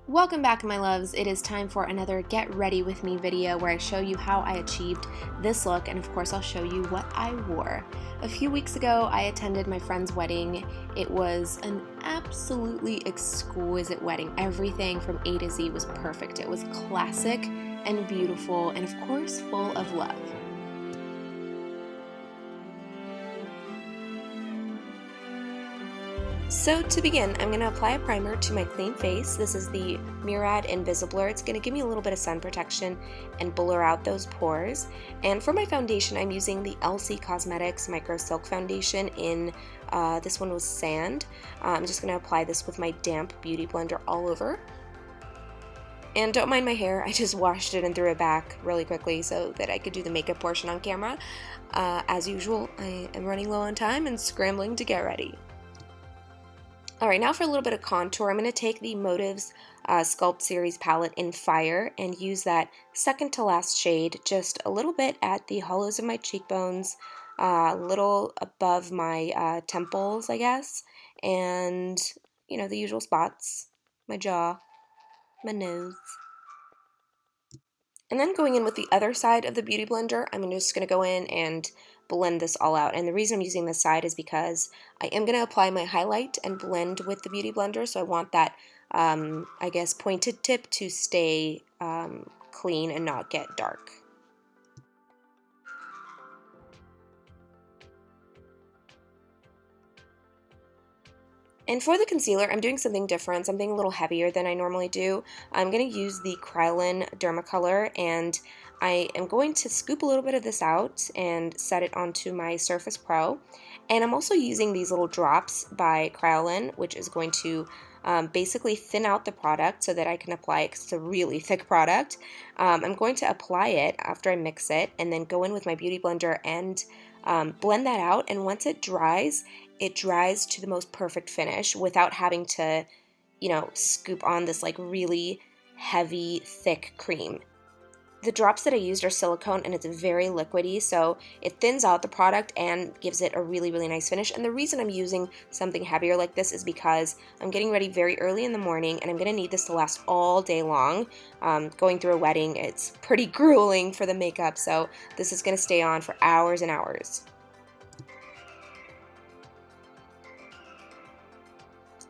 Welcome back, my loves. It is time for another Get Ready With Me video where I show you how I achieved this look, and of course I'll show you what I wore. A few weeks ago I attended my friend's wedding. It was an absolutely exquisite wedding. Everything from A to Z was perfect. It was classic and beautiful and of course full of love. So to begin, I'm going to apply a primer to my clean face. This is the Murad Invisiblur. It's going to give me a little bit of sun protection and blur out those pores. And for my foundation, I'm using the Elcie Cosmetics Micro Silk Foundation in, this one was Sand. I'm just going to apply this with my damp beauty blender all over. And don't mind my hair, I just washed it and threw it back really quickly so that I could do the makeup portion on camera. As usual, I am running low on time and scrambling to get ready. Alright, now for a little bit of contour, I'm going to take the Motives Sculpt Series palette in Fire and use that second to last shade just a little bit at the hollows of my cheekbones, a little above my temples, I guess, and, you know, the usual spots, my jaw, my nose. And then going in with the other side of the Beauty Blender, I'm just going to go in and blend this all out. And the reason I'm using this side is because I am going to apply my highlight and blend with the Beauty Blender, so I want that, I guess, pointed tip to stay clean and not get dark. And for the concealer, I'm doing something different, something a little heavier than I normally do. I'm going to use the Kryolan DermaColor, and I am going to scoop a little bit of this out and set it onto my Surface Pro. And I'm also using these little drops by Kryolan, which is going to basically thin out the product so that I can apply it because it's a really thick product. I'm going to apply it after I mix it and then go in with my Beauty Blender and blend that out, and once it dries to the most perfect finish without having to, you know, scoop on this like really heavy, thick cream. The drops that I used are silicone and it's very liquidy, so it thins out the product and gives it a really, really nice finish. And the reason I'm using something heavier like this is because I'm getting ready very early in the morning and I'm going to need this to last all day long. Going through a wedding, it's pretty grueling for the makeup, so this is going to stay on for hours and hours.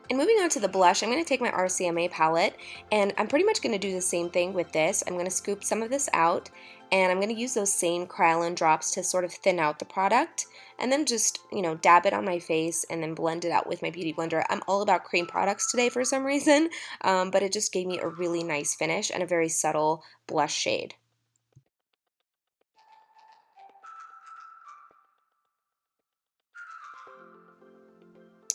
And moving on to the blush, I'm going to take my RCMA palette, and I'm pretty much going to do the same thing with this. I'm going to scoop some of this out, and I'm going to use those same Kryolan drops to sort of thin out the product, and then just, you know, dab it on my face and then blend it out with my Beauty Blender. I'm all about cream products today for some reason, but it just gave me a really nice finish and a very subtle blush shade.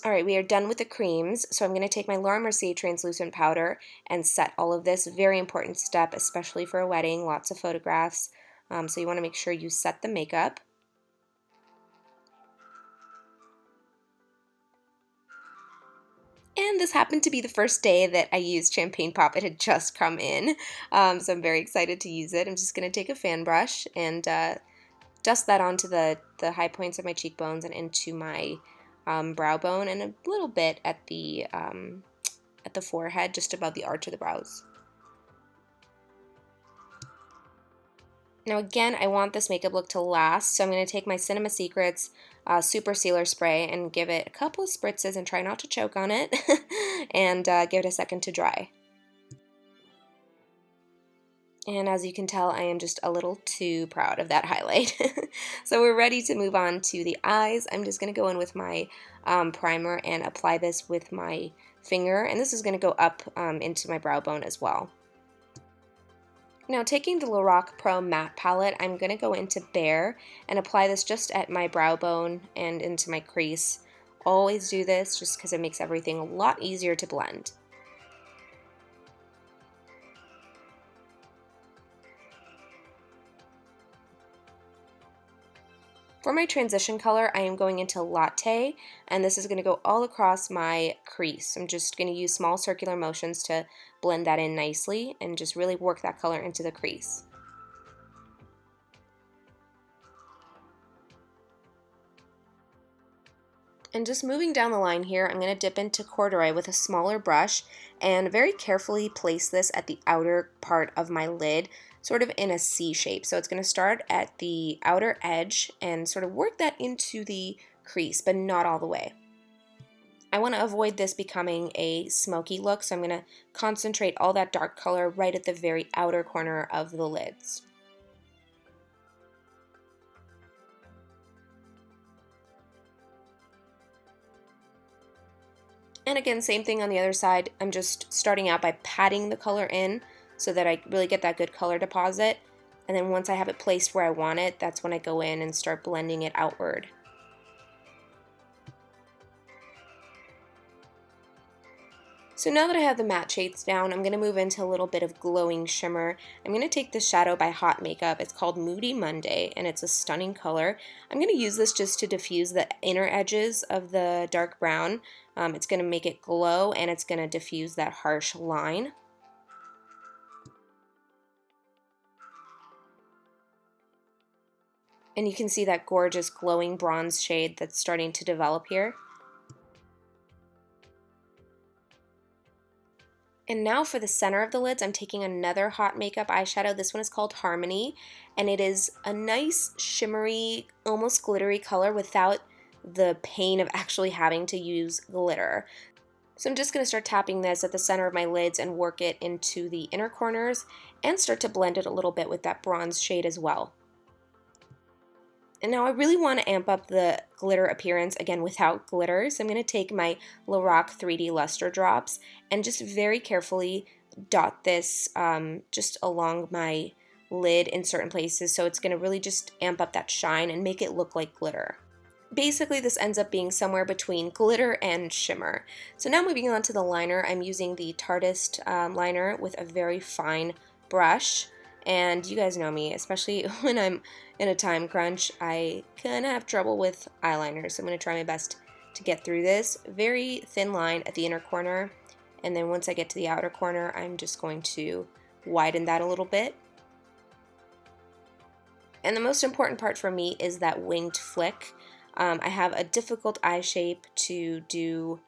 Alright, we are done with the creams, so I'm going to take my Laura Mercier translucent powder and set all of this. Very important step, especially for a wedding, lots of photographs, so you want to make sure you set the makeup. And this happened to be the first day that I used Champagne Pop. It had just come in, so I'm very excited to use it. I'm just going to take a fan brush and dust that onto the high points of my cheekbones and into my brow bone, and a little bit at the forehead, just above the arch of the brows. Now again, I want this makeup look to last, so I'm going to take my Cinema Secrets Super Sealer Spray and give it a couple of spritzes and try not to choke on it, and give it a second to dry. And as you can tell, I am just a little too proud of that highlight. So we're ready to move on to the eyes. I'm just going to go in with my primer and apply this with my finger. And this is going to go up into my brow bone as well. Now taking the LORAC Pro Matte palette, I'm going to go into Bare and apply this just at my brow bone and into my crease. Always do this just because it makes everything a lot easier to blend. For my transition color, I am going into Latte, and this is going to go all across my crease. I'm just going to use small circular motions to blend that in nicely and just really work that color into the crease. And just moving down the line here, I'm going to dip into Corduroy with a smaller brush and very carefully place this at the outer part of my lid, sort of in a C shape. So it's going to start at the outer edge and sort of work that into the crease, but not all the way. I want to avoid this becoming a smoky look, so I'm going to concentrate all that dark color right at the very outer corner of the lids. And again, same thing on the other side. I'm just starting out by patting the color in so that I really get that good color deposit. And then once I have it placed where I want it, that's when I go in and start blending it outward. So now that I have the matte shades down, I'm going to move into a little bit of glowing shimmer. I'm going to take this shadow by Hot Makeup. It's called Moody Monday, and it's a stunning color. I'm going to use this just to diffuse the inner edges of the dark brown. It's going to make it glow, and it's going to diffuse that harsh line. And you can see that gorgeous glowing bronze shade that's starting to develop here. And now for the center of the lids, I'm taking another Hot Makeup eyeshadow. This one is called Harmony, and it is a nice shimmery, almost glittery color without the pain of actually having to use glitter. So I'm just going to start tapping this at the center of my lids and work it into the inner corners and start to blend it a little bit with that bronze shade as well. And now I really want to amp up the glitter appearance, again, without glitter. So I'm going to take my LORAC 3D Luster Drops and just very carefully dot this just along my lid in certain places. So it's going to really just amp up that shine and make it look like glitter. Basically, this ends up being somewhere between glitter and shimmer. So now moving on to the liner, I'm using the Tardis liner with a very fine brush. And you guys know me, especially when I'm in a time crunch, I kind of have trouble with eyeliners. So I'm going to try my best to get through this. Very thin line at the inner corner. And then once I get to the outer corner, I'm just going to widen that a little bit. And the most important part for me is that winged flick. I have a difficult eye shape to do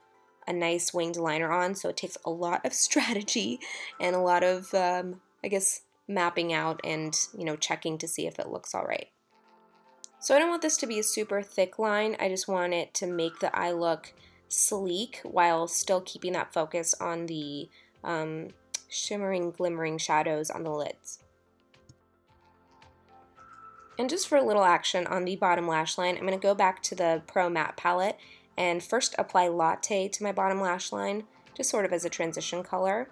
a nice winged liner on, so it takes a lot of strategy and a lot of, I guess, mapping out and, checking to see if it looks all right. So I don't want this to be a super thick line. I just want it to make the eye look sleek while still keeping that focus on the shimmering, glimmering shadows on the lids. And just for a little action on the bottom lash line, I'm going to go back to the Pro Matte palette and first apply Latte to my bottom lash line, just sort of as a transition color.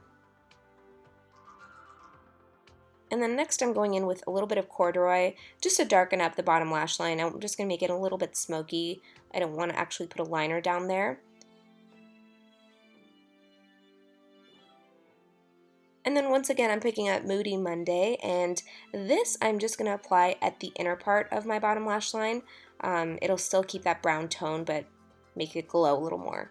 And then next I'm going in with a little bit of Corduroy just to darken up the bottom lash line. I'm just going to make it a little bit smoky. I don't want to actually put a liner down there. And then once again, I'm picking up Moody Monday, and this I'm just going to apply at the inner part of my bottom lash line. It'll still keep that brown tone, but make it glow a little more.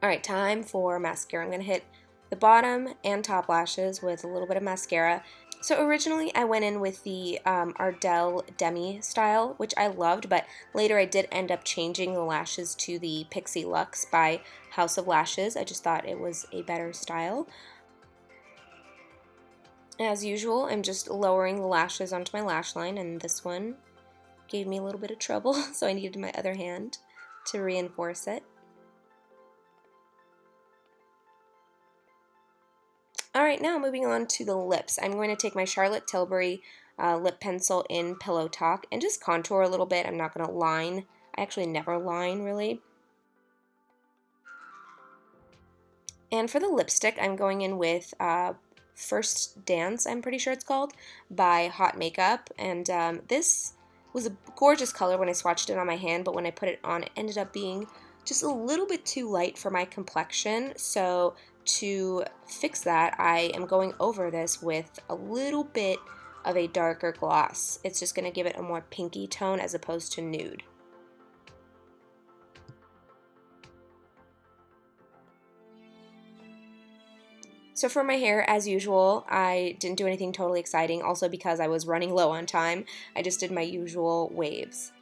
Alright, time for mascara. I'm going to hit the bottom and top lashes with a little bit of mascara. So originally I went in with the Ardell Demi style, which I loved, but later I did end up changing the lashes to the Pixie Luxe by House of Lashes. I just thought it was a better style. As usual, I'm just lowering the lashes onto my lash line, and this one gave me a little bit of trouble, so I needed my other hand to reinforce it. Alright, now moving on to the lips. I'm going to take my Charlotte Tilbury lip pencil in Pillow Talk and just contour a little bit. I'm not going to line. I actually never line, really. And for the lipstick, I'm going in with First Dance, I'm pretty sure it's called, by Hot Makeup. And this was a gorgeous color when I swatched it on my hand, but when I put it on, it ended up being just a little bit too light for my complexion. So to fix that, I am going over this with a little bit of a darker gloss. It's just going to give it a more pinky tone as opposed to nude. So for my hair, as usual, I didn't do anything totally exciting, also because I was running low on time. I just did my usual waves.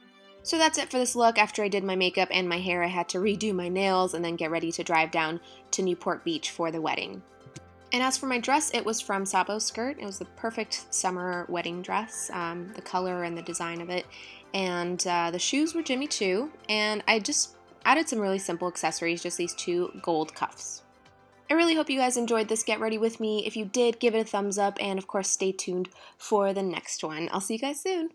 So that's it for this look. After I did my makeup and my hair, I had to redo my nails and then get ready to drive down to Newport Beach for the wedding. And as for my dress, it was from Sabo skirt. It was the perfect summer wedding dress, the color and the design of it. And the shoes were Jimmy Choo, and I just added some really simple accessories, just these 2 gold cuffs. I really hope you guys enjoyed this Get Ready With Me. If you did, give it a thumbs up, and of course stay tuned for the next one. I'll see you guys soon.